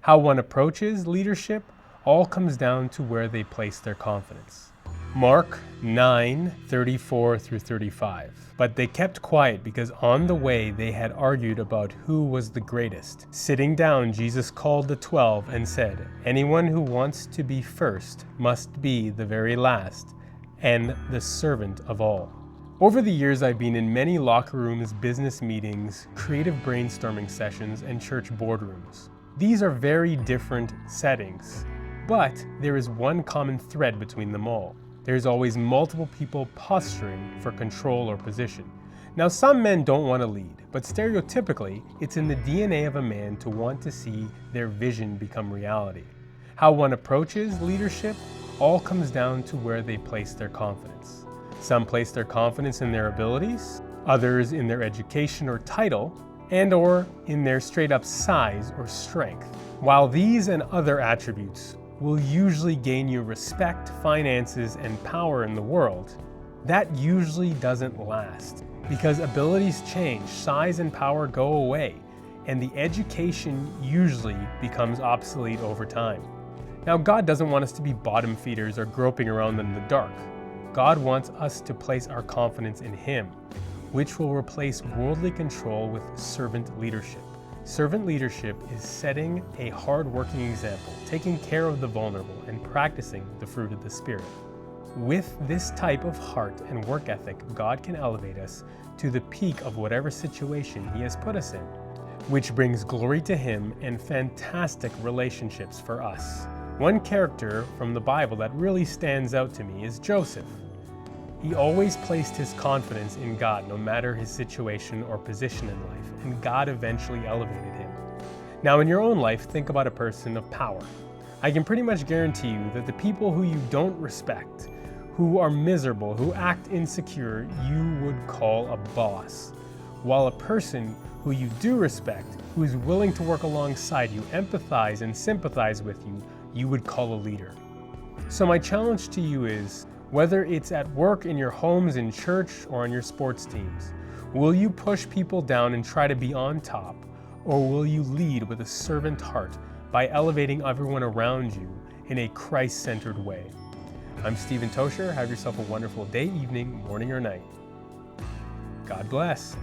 How one approaches leadership all comes down to where they place their confidence. Mark 9:34 through 35. But they kept quiet because on the way they had argued about who was the greatest. Sitting down, Jesus called the 12 and said, "Anyone who wants to be first must be the very last and the servant of all." Over the years, I've been in many locker rooms, business meetings, creative brainstorming sessions, and church boardrooms. These are very different settings, but there is one common thread between them all. There's always multiple people posturing for control or position. Now, some men don't want to lead, but stereotypically, it's in the DNA of a man to want to see their vision become reality. How one approaches leadership all comes down to where they place their confidence. Some place their confidence in their abilities, others in their education or title, and/or in their straight-up size or strength. While these and other attributes will usually gain you respect, finances, and power in the world, that usually doesn't last because abilities change, size and power go away, and the education usually becomes obsolete over time. Now, God doesn't want us to be bottom feeders or groping around in the dark. God wants us to place our confidence in Him, which will replace worldly control with servant leadership. Servant leadership is setting a hard-working example, taking care of the vulnerable, and practicing the fruit of the Spirit. With this type of heart and work ethic, God can elevate us to the peak of whatever situation He has put us in, which brings glory to Him and fantastic relationships for us. One character from the Bible that really stands out to me is Joseph. He always placed his confidence in God no matter his situation or position in life, and God eventually elevated him. Now, in your own life, think about a person of power. I can pretty much guarantee you that the people who you don't respect, who are miserable, who act insecure, you would call a boss. While a person who you do respect, who is willing to work alongside you, empathize and sympathize with you, you would call a leader. So my challenge to you is, whether it's at work, in your homes, in church, or on your sports teams, will you push people down and try to be on top, or will you lead with a servant heart by elevating everyone around you in a Christ-centered way? I'm Stephen Tocher. Have yourself a wonderful day, evening, morning, or night. God bless.